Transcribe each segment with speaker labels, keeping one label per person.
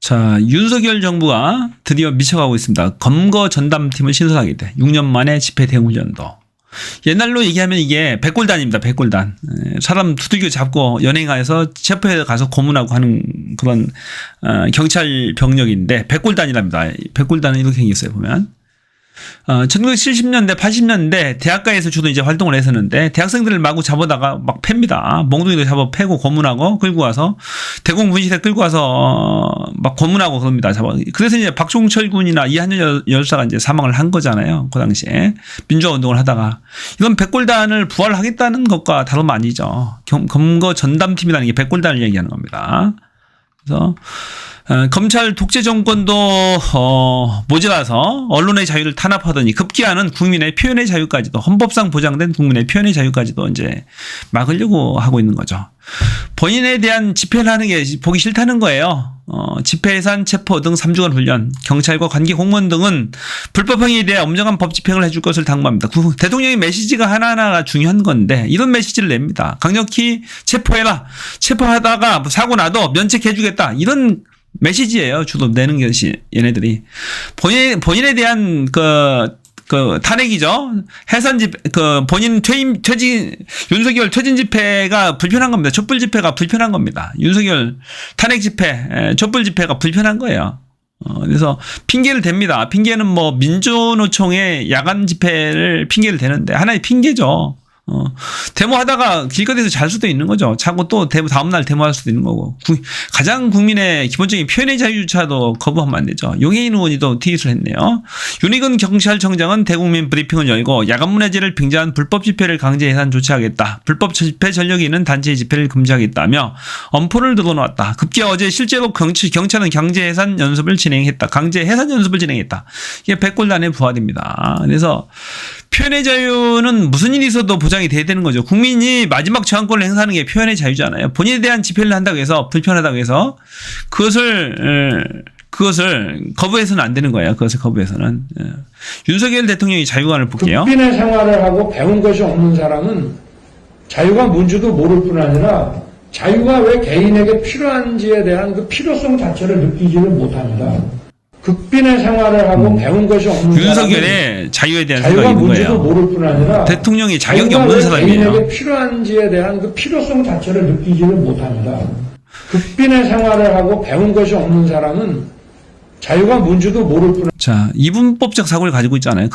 Speaker 1: 자, 윤석열 정부가 드디어 미쳐가고 있습니다. 검거 전담팀을 신설하게 돼. 6년 만에 집회 대응훈련도. 옛날로 얘기하면 이게 백골단입니다. 백골단. 사람 두들겨 잡고 연행해서 체포해 가서 고문하고 하는 그런 경찰 병력인데 백골단이랍니다. 백골단은 이렇게 생겼어요. 보면. 1970년대, 80년대 대학가에서 주로 이제 활동을 했었는데 대학생들을 마구 잡아다가 막 팹니다. 몽둥이도 잡아 패고 고문하고 끌고 와서 대공 분실에 끌고 와서 막 고문하고 그럽니다. 그래서 이제 박종철 군이나 이한열 열사가 이제 사망을 한 거잖아요. 그 당시에 민주화 운동을 하다가 이건 백골단을 부활하겠다는 것과 다름 아니죠. 검거 전담팀이라는 게 백골단을 얘기하는 겁니다. 그래서 검찰 독재 정권도 모자라서 언론의 자유를 탄압하더니 급기야는 국민의 표현의 자유까지도 헌법상 보장된 국민의 표현의 자유까지도 이제 막으려고 하고 있는 거죠. 본인에 대한 집회를 하는 게 보기 싫다는 거예요. 집회 예산, 체포 등 3주간 훈련, 경찰과 관계 공무원 등은 불법 행위에 대해 엄정한 법 집행을 해줄 것을 당부합니다. 대통령의 메시지가 하나하나가 중요한 건데 이런 메시지를 냅니다. 강력히 체포해라. 체포하다가 사고 나도 면책해주겠다. 이런 메시지예요. 주로 내는 것이 얘네들이 본인에 대한 탄핵이죠. 해산 집회, 본인 퇴진, 윤석열 퇴진 집회가 불편한 겁니다. 촛불 집회가 불편한 겁니다. 윤석열 탄핵 집회, 촛불 집회가 불편한 거예요. 그래서 핑계를 댑니다. 핑계는 뭐 민주노총의 야간 집회를 핑계를 대는데 하나의 핑계죠. 데모하다가 길거리에서 잘 수도 있는 거죠. 자고 또 다음날 데모할 수도 있는 거고. 가장 국민의 기본적인 표현의 자유조차도 거부하면 안 되죠. 용해인 의원이 또 트윗을 했네요. 윤희근 경찰청장은 대국민 브리핑을 열고 야간 문화제를 빙자한 불법 집회를 강제 해산 조치하겠다. 불법 집회 전력이 있는 단체의 집회를 금지하겠다며 엄포를 늘어놓았다. 급기야 어제 실제로 경찰은 강제 해산 연습을 진행했다. 강제 해산 연습을 진행했다. 이게 백골단의 부활입니다. 그래서 표현의 자유는 무슨 일이 있어도 보장이 돼야 되는 거죠. 국민이 마지막 저항권을 행사하는 게 표현의 자유잖아요. 본인에 대한 집회를 한다고 해서 불편하다고 해서 그것을 거부해서는 안 되는 거예요. 그것을 거부해서는. 윤석열 대통령이 자유관을 볼게요.
Speaker 2: 국빈의 생활을 하고 배운 것이 없는 사람은 자유가 뭔지도 모를 뿐 아니라 자유가 왜 개인에게 필요한지에 대한 그 필요성 자체를 느끼지를 못합니다. 국빈의 생활을 하고 배운 것이 없는
Speaker 1: 윤석열의 자유에 대한
Speaker 2: 자유가
Speaker 1: 생각이 있는
Speaker 2: 뭔지도
Speaker 1: 거예요.
Speaker 2: 모를 뿐 아니라
Speaker 1: 대통령이 자격이 없는 사람이에요.
Speaker 2: 개인에게 필요한지에 대한 그 필요성 자체를 느끼지를 못합니다. 국빈의 생활을 하고 배운 것이 없는 사람은 자유가 뭔지도 모를 뿐.
Speaker 1: 자, 이분법적 사고를 가지고 있잖아요.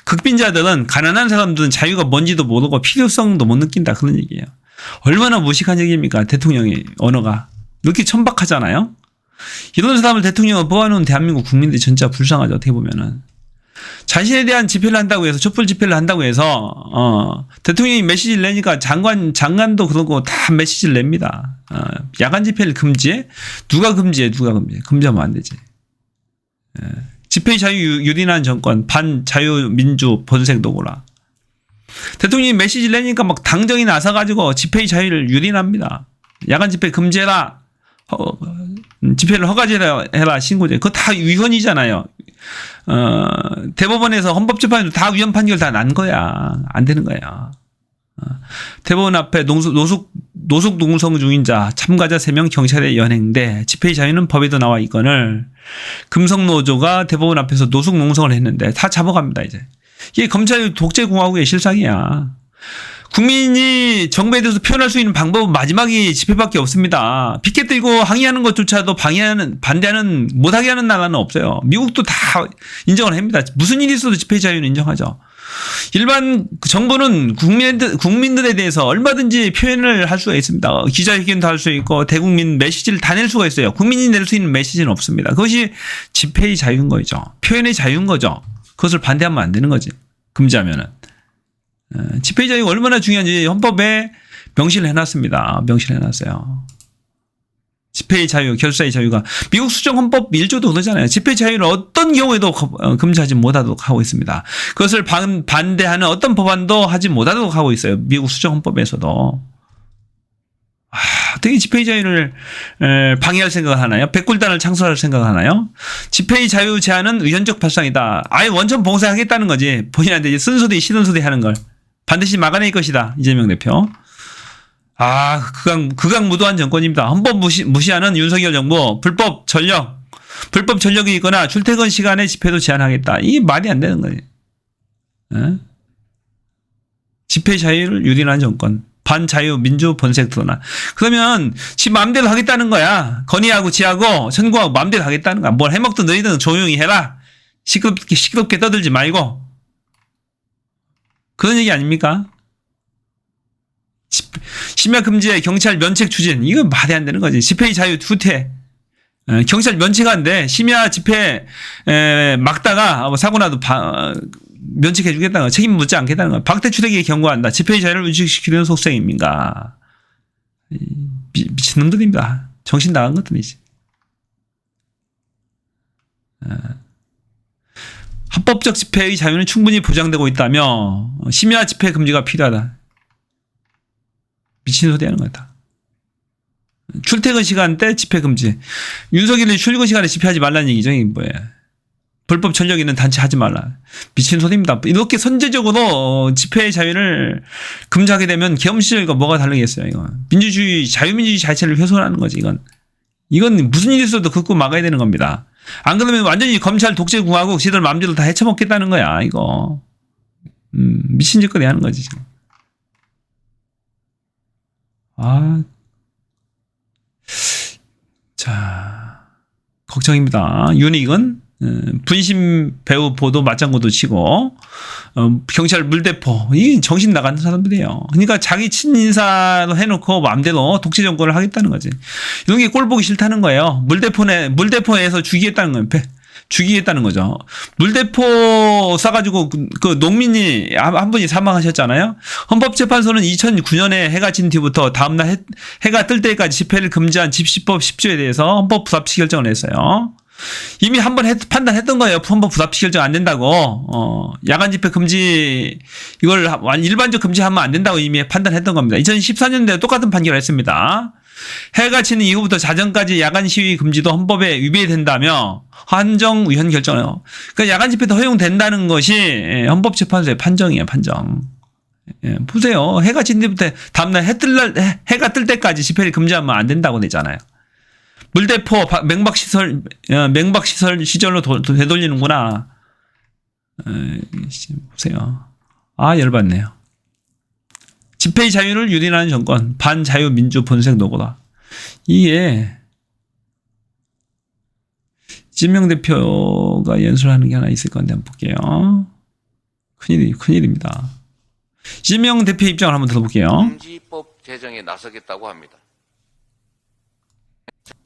Speaker 1: 극빈자들은 가난한 사람들은 자유가 뭔지도 모르고 필요성도 못 느낀다 그런 얘기예요. 얼마나 무식한 얘기입니까? 대통령의 언어가 이렇게 천박하잖아요. 이런 사람을 대통령을 뽑아놓은 대한민국 국민들이 진짜 불쌍하죠. 어떻게 보면은 자신에 대한 집회를 한다고 해서 촛불 집회를 한다고 해서 대통령이 메시지를 내니까 장관도 그러고 다 메시지를 냅니다. 야간 집회를 금지해? 누가 금지해? 금지하면 안 되지. 집회 자유 유린한 정권 반자유민주 본색 도구라. 대통령이 메시지를 내니까 막 당정이 나서가지고 집회의 자유를 유린합니다. 야간 집회 금지해라. 집회를 허가제라 신고제. 그거 다 위헌이잖아요. 대법원에서 헌법재판에도 다 위헌 판결 다 난 거야. 안 되는 거야. 대법원 앞에 노숙 농성 중인 자, 참가자 3명 경찰에 연행돼 집회의 자유는 법에도 나와 있거늘 금성노조가 대법원 앞에서 노숙 농성을 했는데 다 잡아갑니다. 이제 이게 검찰 독재공화국의 실상이야. 국민이 정부에 대해서 표현할 수 있는 방법은 마지막이 집회밖에 없습니다. 피켓 들고 항의하는 것조차도 반대하는, 못하게 하는 나라는 없어요. 미국도 다 인정을 합니다. 무슨 일이 있어도 집회 자유는 인정하죠. 일반 정부는 국민들에 대해서 얼마든지 표현을 할 수가 있습니다. 기자회견도 할 수 있고 대국민 메시지를 다 낼 수가 있어요. 국민이 낼 수 있는 메시지는 없습니다. 그것이 집회의 자유인 거죠. 표현의 자유인 거죠. 그것을 반대하면 안 되는 거지. 금지하면은. 집회의 자유가 얼마나 중요한지 헌법에 명시를 해놨습니다. 명시를 해놨어요. 집회의 자유, 결사의 자유가 미국 수정 헌법 1조도 그러잖아요. 집회 자유를 어떤 경우에도 금지하지 못하도록 하고 있습니다. 그것을 반대하는 어떤 법안도 하지 못하도록 하고 있어요. 미국 수정 헌법에서도. 어떻게 집회의 자유를 방해할 생각을 하나요? 백골단을 창설할 생각을 하나요? 집회의 자유 제한은 위헌적 발상이다. 아예 원천 봉쇄하겠다는 거지. 본인한테 이제 쓴소리, 시든소리 하는 걸. 반드시 막아낼 것이다. 이재명 대표. 극악무도한 정권입니다. 헌법 무시하는 윤석열 정부, 불법 전력이 있거나 출퇴근 시간에 집회도 제한하겠다. 이게 말이 안 되는 거예요. 에? 집회 자유를 유린한 정권. 반자유 민주 본색 드러나. 그러면 지 마음대로 하겠다는 거야. 건의하고 지하고 선고하고 마음대로 하겠다는 거야. 뭘 해먹든 너희들은 조용히 해라. 시끄럽게 떠들지 말고. 그런 얘기 아닙니까? 심야 금지에 경찰 면책 추진. 이거 말이 안 되는 거지. 집회의 자유 후퇴. 경찰 면책한데 심야 집회 막다가 사고 나도 면책해 주겠다는 거, 책임 묻지 않겠다는 거. 박대출에게 경고한다. 집회의 자유를 위축시키는 속셈입니다. 미친놈들입니다. 정신 나간 것들이지. 합법적 집회의 자유는 충분히 보장되고 있다며 심야 집회 금지가 필요하다. 미친 소리 하는 거다. 출퇴근 시간대 집회 금지. 윤석열이 출근 시간에 집회하지 말라는 얘기죠. 이게 뭐예요? 불법 전력 있는 단체 하지 말라. 미친 소리입니다. 이렇게 선제적으로 집회의 자유를 금지하게 되면 계엄시절과 뭐가 다르겠어요. 이건 민주주의, 자유민주주의 자체를 훼손하는 거지. 이건 무슨 일이 있어도 긋고 막아야 되는 겁니다. 안 그러면 완전히 검찰 독재공화국 지들 마음대로 다 헤쳐먹겠다는 거야. 이거 미친 짓거리 하는 거지 지금. 자, 걱정입니다. 유닉은 분심 배우 보도 맞장구도 치고 경찰 물대포 이 정신 나간 사람들이에요. 그러니까 자기 친인사로 해놓고 마음대로 독재 정권을 하겠다는 거지. 이런 게 꼴 보기 싫다는 거예요. 물대포에서 죽이겠다는 거예요. 죽이겠다는 거죠. 물대포 쏴가지고 그 농민이 한 분이 사망하셨잖아요. 헌법재판소는 2009년에 해가 진 뒤부터 다음날 해가 뜰 때까지 집회를 금지한 집시법 10조에 대해서 헌법 부합치 결정을 했어요. 이미 한번 판단했던 거예요. 헌법 부합치 결정 안 된다고. 야간 집회 금지 이걸 일반적 금지하면 안 된다고 이미 판단했던 겁니다. 2014년도에 똑같은 판결을 했습니다. 해가 지는 이후부터 자정까지 야간 시위 금지도 헌법에 위배된다며 한정 위헌 결정해요. 그러니까 야간 집회도 허용된다는 것이 헌법재판소의 판정이에요. 판정. 보세요. 해가 진 뒤부터 다음날 해가 뜰 때까지 집회를 금지하면 안 된다고 되잖아요. 물대포 맹박시설 시절로 되돌리는구나. 보세요. 열받네요. 집회의 자유를 유린하는 정권, 반자유 민주 본색 노고다. 이게 이재명 대표가 연설하는 게 하나 있을 건데 한번 볼게요. 큰일입니다. 이재명 대표 입장을 한번 들어볼게요.
Speaker 3: 금지법 제정에 나서겠다고 합니다.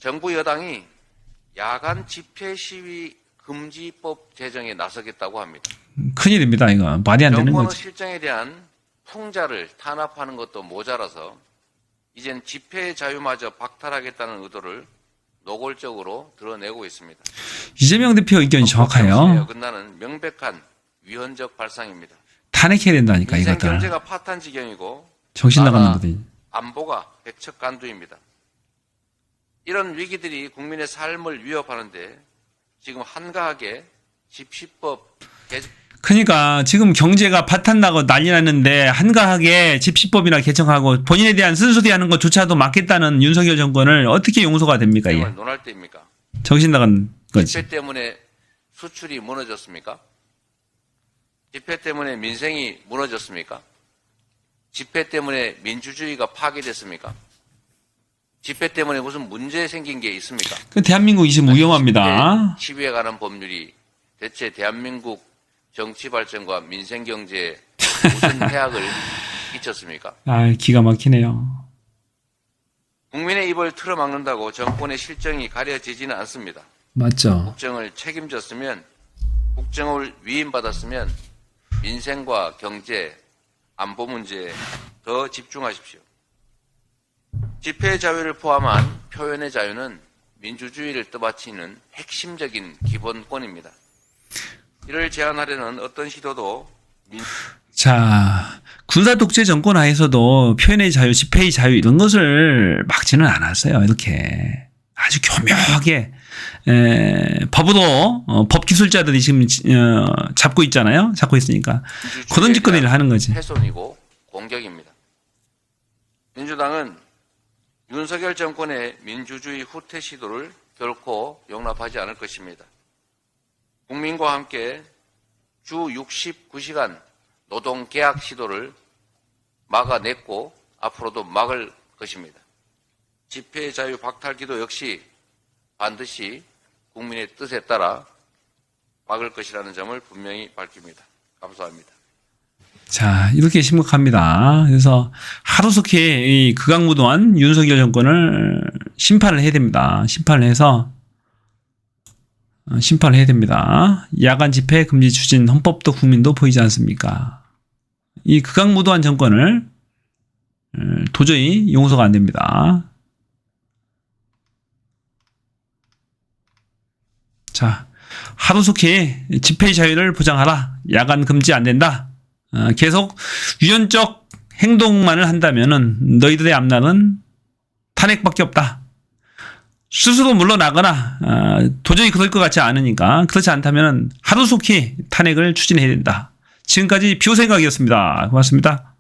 Speaker 3: 정부 여당이 야간 집회 시위 금지법 제정에 나서겠다고 합니다.
Speaker 1: 큰일입니다. 이거 말이 안 되는
Speaker 3: 정권의
Speaker 1: 거지.
Speaker 3: 실정에 대한 풍자를 탄압하는 것도 모자라서 이젠 집회 자유마저 박탈하겠다는 의도를 노골적으로 드러내고 있습니다.
Speaker 1: 이재명 대표 의견이 정확해요.
Speaker 3: 어긋나는 명백한 위헌적 발상입니다.
Speaker 1: 탄핵해야 된다니까
Speaker 3: 인생
Speaker 1: 이것들.
Speaker 3: 경제가 파탄 지경이고
Speaker 1: 정신 나간
Speaker 3: 나라
Speaker 1: 놈들이.
Speaker 3: 안보가 백척간두입니다. 이런 위기들이 국민의 삶을 위협하는데 지금 한가하게 집시법 개정
Speaker 1: 그러니까 지금 경제가 파탄나고 난리 났는데 한가하게 집시법이나 개정하고 본인에 대한 쓴소리하는 것조차도 막겠다는 윤석열 정권을 어떻게 용서가 됩니까? 이게
Speaker 3: 논할 때입니까?
Speaker 1: 정신 나간 거지.
Speaker 3: 집회 때문에 수출이 무너졌습니까? 집회 때문에 민생이 무너졌습니까? 집회 때문에 민주주의가 파괴됐습니까? 집회 때문에 무슨 문제 생긴 게 있습니까?
Speaker 1: 그 대한민국이 지금 위험합니다.
Speaker 3: 시위에 관한 법률이 대체 대한민국 정치 발전과 민생 경제에 무슨 해악을 끼쳤습니까?
Speaker 1: 기가 막히네요.
Speaker 3: 국민의 입을 틀어막는다고 정권의 실정이 가려지지는 않습니다.
Speaker 1: 맞죠.
Speaker 3: 국정을 책임졌으면, 국정을 위임받았으면 민생과 경제, 안보 문제에 더 집중하십시오. 집회의 자유를 포함한 표현의 자유는 민주주의를 떠받치는 핵심적인 기본권입니다. 이를 제한하려는 어떤 시도도
Speaker 1: 자, 군사 독재 정권 하에서도 표현의 자유, 집회의 자유 이런 것을 막지는 않았어요. 이렇게 아주 교묘하게 법으로 법 기술자들이 지금 잡고 있잖아요. 잡고 있으니까 그런 짓거리를 하는 거지.
Speaker 3: 훼손이고 공격입니다. 민주당은 윤석열 정권의 민주주의 후퇴 시도를 결코 용납하지 않을 것입니다. 국민과 함께 주 69시간 노동 계약 시도를 막아냈고 앞으로도 막을 것입니다. 집회 자유 박탈 기도 역시 반드시 국민의 뜻에 따라 막을 것이라는 점을 분명히 밝힙니다. 감사합니다.
Speaker 1: 자, 이렇게 심각합니다. 그래서 하루속히 이 극악무도한 윤석열 정권을 심판을 해야 됩니다. 심판을 해서 심판을 해야 됩니다. 야간 집회 금지 추진 헌법도 국민도 보이지 않습니까? 이 극악무도한 정권을 도저히 용서가 안 됩니다. 자, 하루속히 집회 자유를 보장하라. 야간 금지 안 된다. 계속 유연적 행동만을 한다면은 너희들의 앞날은 탄핵밖에 없다. 스스로 물러나거나 도저히 그럴 것 같지 않으니까 그렇지 않다면 하루속히 탄핵을 추진해야 된다. 지금까지 비호생각이었습니다. 고맙습니다.